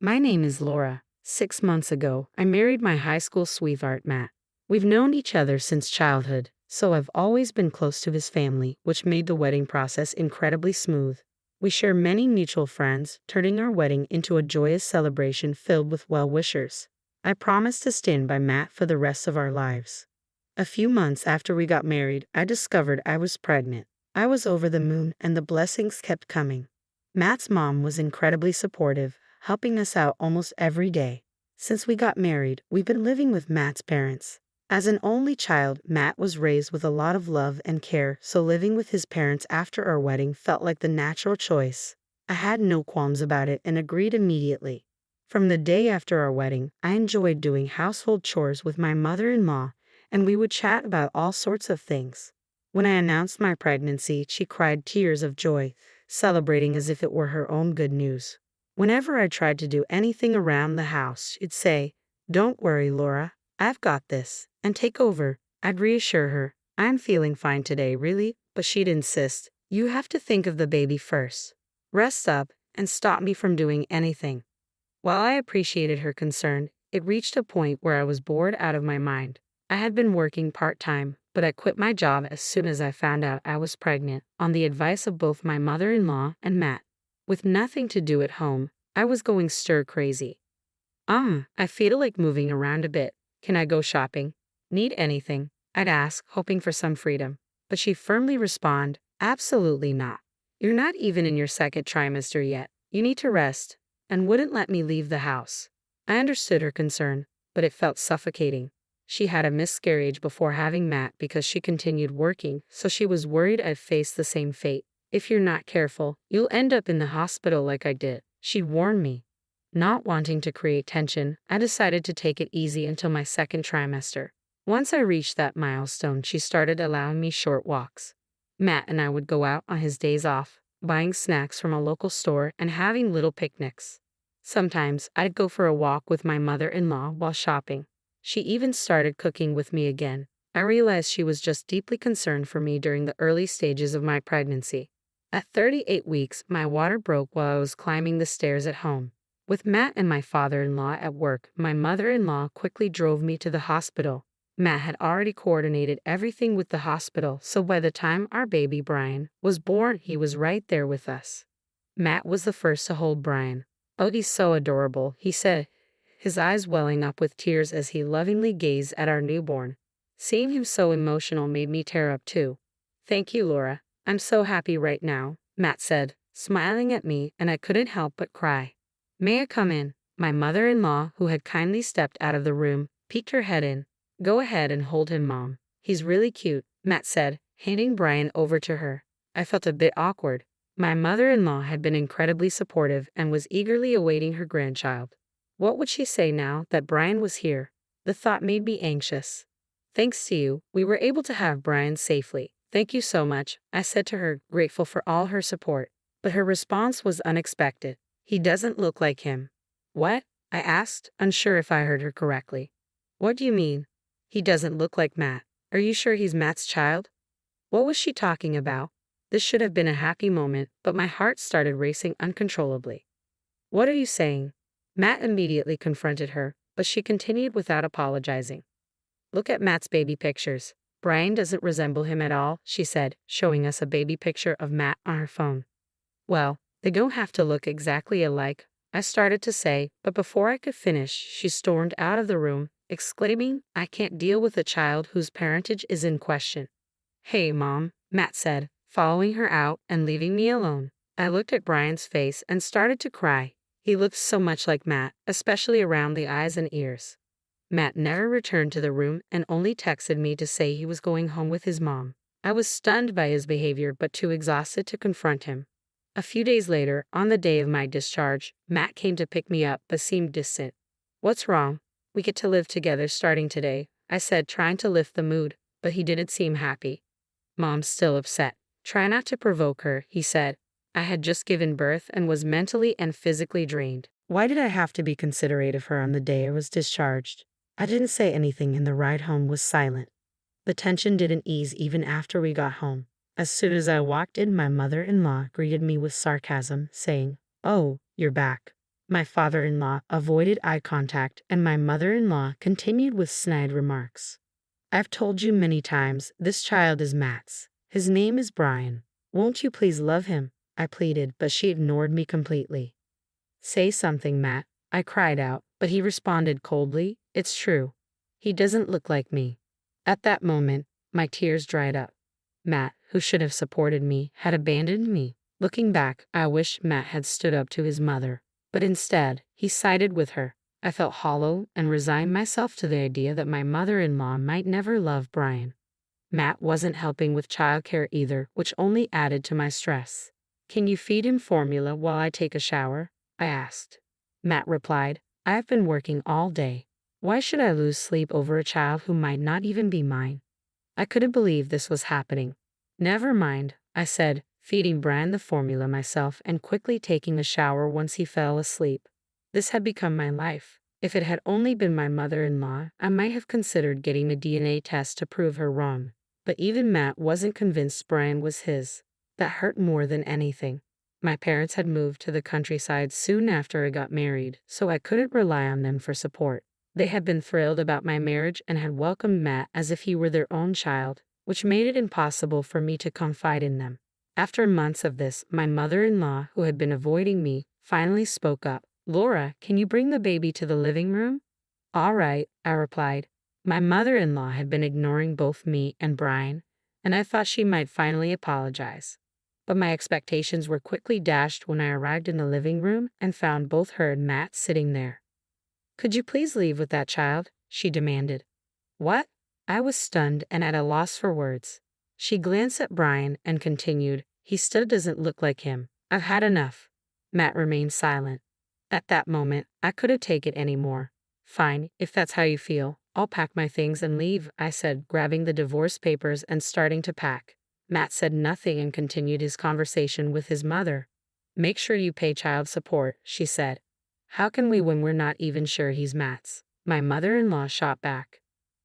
My name is Laura. 6 months ago, I married my high school sweetheart, Matt. We've known each other since childhood, so I've always been close to his family, which made the wedding process incredibly smooth. We share many mutual friends, turning our wedding into a joyous celebration filled with well-wishers. I promised to stand by Matt for the rest of our lives. A few months after we got married, I discovered I was pregnant. I was over the moon, and the blessings kept coming. Matt's mom was incredibly supportive, helping us out almost every day. Since we got married, we've been living with Matt's parents. As an only child, Matt was raised with a lot of love and care, so living with his parents after our wedding felt like the natural choice. I had no qualms about it and agreed immediately. From the day after our wedding, I enjoyed doing household chores with my mother-in-law, and we would chat about all sorts of things. When I announced my pregnancy, she cried tears of joy, celebrating as if it were her own good news. Whenever I tried to do anything around the house, she'd say, "Don't worry, Laura, I've got this," and take over. I'd reassure her, "I'm feeling fine today, really," but she'd insist, "You have to think of the baby first. Rest up," and stop me from doing anything. While I appreciated her concern, it reached a point where I was bored out of my mind. I had been working part-time, but I quit my job as soon as I found out I was pregnant, on the advice of both my mother-in-law and Matt. With nothing to do at home, I was going stir-crazy. I feel like moving around a bit. Can I go shopping? Need anything?" I'd ask, hoping for some freedom. But she'd firmly respond, "Absolutely not. You're not even in your second trimester yet. You need to rest," and wouldn't let me leave the house. I understood her concern, but it felt suffocating. She had a miscarriage before having Matt because she continued working, so she was worried I'd face the same fate. "If you're not careful, you'll end up in the hospital like I did," she warned me. Not wanting to create tension, I decided to take it easy until my second trimester. Once I reached that milestone, she started allowing me short walks. Matt and I would go out on his days off, buying snacks from a local store and having little picnics. Sometimes I'd go for a walk with my mother-in-law while shopping. She even started cooking with me again. I realized she was just deeply concerned for me during the early stages of my pregnancy. At 38 weeks, my water broke while I was climbing the stairs at home. With Matt and my father-in-law at work, my mother-in-law quickly drove me to the hospital. Matt had already coordinated everything with the hospital, so by the time our baby Brian was born, he was right there with us. Matt was the first to hold Brian. "Oh, he's so adorable," he said, his eyes welling up with tears as he lovingly gazed at our newborn. Seeing him so emotional made me tear up too. "Thank you, Laura. I'm so happy right now," Matt said, smiling at me, and I couldn't help but cry. "May I come in?" My mother-in-law, who had kindly stepped out of the room, peeked her head in. "Go ahead and hold him, Mom. He's really cute," Matt said, handing Brian over to her. I felt a bit awkward. My mother-in-law had been incredibly supportive and was eagerly awaiting her grandchild. What would she say now that Brian was here? The thought made me anxious. "Thanks to you, we were able to have Brian safely. Thank you so much," I said to her, grateful for all her support. But her response was unexpected. "He doesn't look like him." "What?" I asked, unsure if I heard her correctly. "What do you mean? He doesn't look like Matt. Are you sure he's Matt's child?" What was she talking about? This should have been a happy moment, but my heart started racing uncontrollably. "What are you saying?" Matt immediately confronted her, but she continued without apologizing. "Look at Matt's baby pictures. Brian doesn't resemble him at all," she said, showing us a baby picture of Matt on her phone. "Well, they don't have to look exactly alike," I started to say, but before I could finish, she stormed out of the room, exclaiming, "I can't deal with a child whose parentage is in question." "Hey, Mom," Matt said, following her out and leaving me alone. I looked at Brian's face and started to cry. He looked so much like Matt, especially around the eyes and ears. Matt never returned to the room and only texted me to say he was going home with his mom. I was stunned by his behavior but too exhausted to confront him. A few days later, on the day of my discharge, Matt came to pick me up but seemed distant. "What's wrong? We get to live together starting today," I said, trying to lift the mood, but he didn't seem happy. "Mom's still upset. Try not to provoke her," he said. I had just given birth and was mentally and physically drained. Why did I have to be considerate of her on the day I was discharged? I didn't say anything and the ride home was silent. The tension didn't ease even after we got home. As soon as I walked in, my mother-in-law greeted me with sarcasm, saying, "Oh, you're back. My father-in-law avoided eye contact, and my mother-in-law continued with snide remarks. I've told you many times, this child is Matt's. His name is Brian. Won't you please love him? I pleaded, but she ignored me completely. Say something, Matt, I cried out, but he responded coldly, it's true. He doesn't look like me. At that moment, my tears dried up. Matt, who should have supported me, had abandoned me. Looking back, I wish Matt had stood up to his mother. But instead, he sided with her. I felt hollow and resigned myself to the idea that my mother-in-law might never love Brian. Matt wasn't helping with childcare either, which only added to my stress. Can you feed him formula while I take a shower? I asked. Matt replied, I've been working all day. Why should I lose sleep over a child who might not even be mine? I couldn't believe this was happening. Never mind, I said, feeding Brian the formula myself and quickly taking a shower once he fell asleep. This had become my life. If it had only been my mother-in-law, I might have considered getting a DNA test to prove her wrong. But even Matt wasn't convinced Brian was his. That hurt more than anything. My parents had moved to the countryside soon after I got married, so I couldn't rely on them for support. They had been thrilled about my marriage and had welcomed Matt as if he were their own child, which made it impossible for me to confide in them. After months of this, my mother-in-law, who had been avoiding me, finally spoke up. Laura, can you bring the baby to the living room? All right, I replied. My mother-in-law had been ignoring both me and Brian, and I thought she might finally apologize. But my expectations were quickly dashed when I arrived in the living room and found both her and Matt sitting there. Could you please leave with that child? She demanded. What? I was stunned and at a loss for words. She glanced at Brian and continued, he still doesn't look like him. I've had enough. Matt remained silent. At that moment, I couldn't take it anymore. Fine, if that's how you feel, I'll pack my things and leave, I said, grabbing the divorce papers and starting to pack. Matt said nothing and continued his conversation with his mother. Make sure you pay child support, she said. How can we when we're not even sure he's Matt's? My mother-in-law shot back.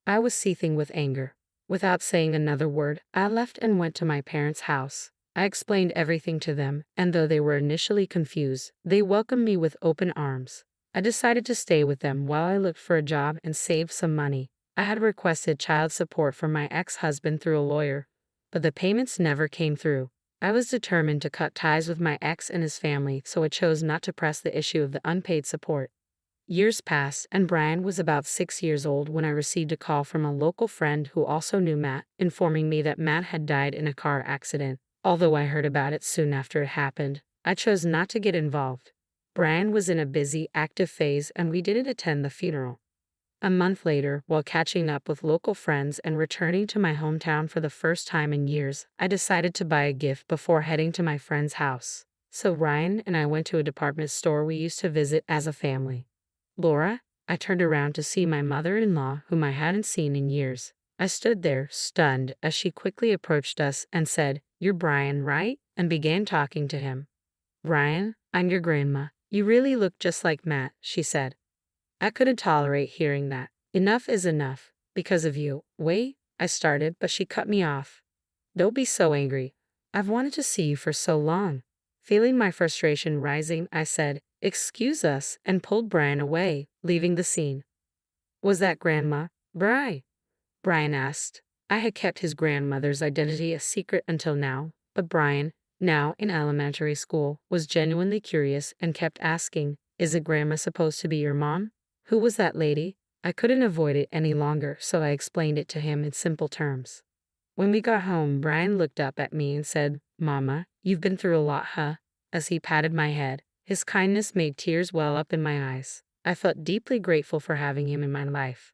I was seething with anger. Without saying another word, I left and went to my parents' house. I explained everything to them, and though they were initially confused, they welcomed me with open arms. I decided to stay with them while I looked for a job and saved some money. I had requested child support from my ex-husband through a lawyer, but the payments never came through. I was determined to cut ties with my ex and his family, so I chose not to press the issue of the unpaid support. Years passed, and Brian was about 6 years old when I received a call from a local friend who also knew Matt, informing me that Matt had died in a car accident. Although I heard about it soon after it happened, I chose not to get involved. Brian was in a busy, active phase, and we didn't attend the funeral. A month later, while catching up with local friends and returning to my hometown for the first time in years, I decided to buy a gift before heading to my friend's house. So Ryan and I went to a department store we used to visit as a family. Laura, I turned around to see my mother-in-law, whom I hadn't seen in years. I stood there, stunned, as she quickly approached us and said, You're Brian, right? And began talking to him. Brian, I'm your grandma. You really look just like Matt, she said. I couldn't tolerate hearing that. Enough is enough. Because of you. Wait, I started, but she cut me off. Don't be so angry. I've wanted to see you for so long. Feeling my frustration rising, I said, Excuse us, and pulled Brian away, leaving the scene. Was that Grandma? Brian asked. I had kept his grandmother's identity a secret until now, but Brian, now in elementary school, was genuinely curious and kept asking, Is it Grandma supposed to be your mom? Who was that lady? I couldn't avoid it any longer, so I explained it to him in simple terms. When we got home, Brian looked up at me and said, Mama, you've been through a lot, huh? As he patted my head. His kindness made tears well up in my eyes. I felt deeply grateful for having him in my life.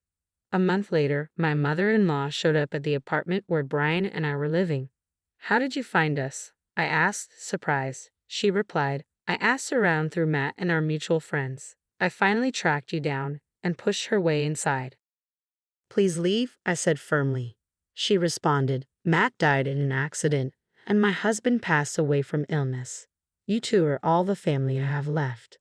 A month later, my mother-in-law showed up at the apartment where Brian and I were living. How did you find us? I asked, surprised. She replied, I asked around through Matt and our mutual friends. I finally tracked you down and pushed her way inside. Please leave, I said firmly. She responded, Matt died in an accident, and my husband passed away from illness. You two are all the family I have left.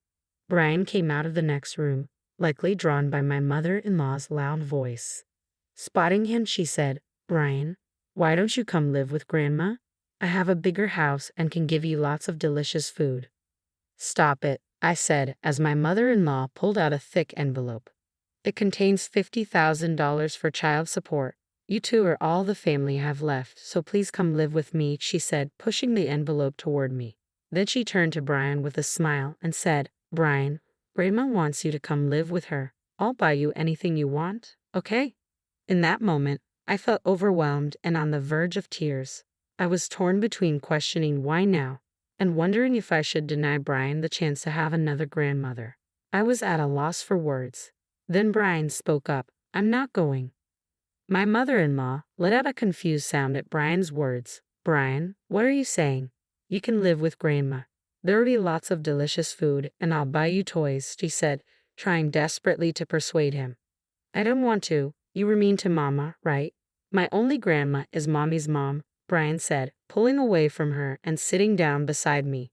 Brian came out of the next room, likely drawn by my mother-in-law's loud voice. Spotting him, she said, Brian, why don't you come live with Grandma? I have a bigger house and can give you lots of delicious food. Stop it, I said as my mother-in-law pulled out a thick envelope. It contains $50,000 for child support. You two are all the family I have left, so please come live with me, she said, pushing the envelope toward me. Then she turned to Brian with a smile and said, Brian, Grandma wants you to come live with her. I'll buy you anything you want, okay? In that moment, I felt overwhelmed and on the verge of tears. I was torn between questioning why now and wondering if I should deny Brian the chance to have another grandmother. I was at a loss for words. Then Brian spoke up. I'm not going. My mother-in-law let out a confused sound at Brian's words. Brian, what are you saying? You can live with Grandma. There'll be lots of delicious food, and I'll buy you toys, she said, trying desperately to persuade him. I don't want to. You were mean to Mama, right? My only grandma is Mommy's mom, Brian said, pulling away from her and sitting down beside me.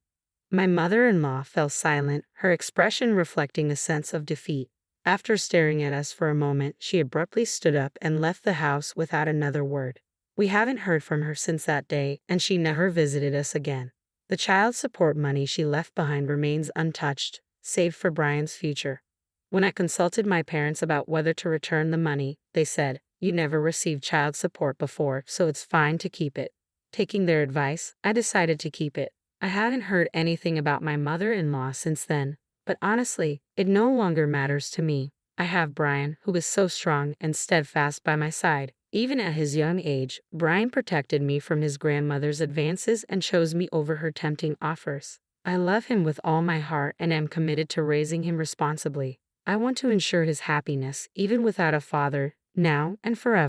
My mother-in-law fell silent, her expression reflecting a sense of defeat. After staring at us for a moment, she abruptly stood up and left the house without another word. We haven't heard from her since that day, and she never visited us again. The child support money she left behind remains untouched, saved for Brian's future. When I consulted my parents about whether to return the money, they said, you never received child support before, so it's fine to keep it. Taking their advice, I decided to keep it. I hadn't heard anything about my mother-in-law since then, but honestly, it no longer matters to me. I have Brian, who is so strong and steadfast by my side. Even at his young age, Brian protected me from his grandmother's advances and chose me over her tempting offers. I love him with all my heart and am committed to raising him responsibly. I want to ensure his happiness, even without a father, now and forever.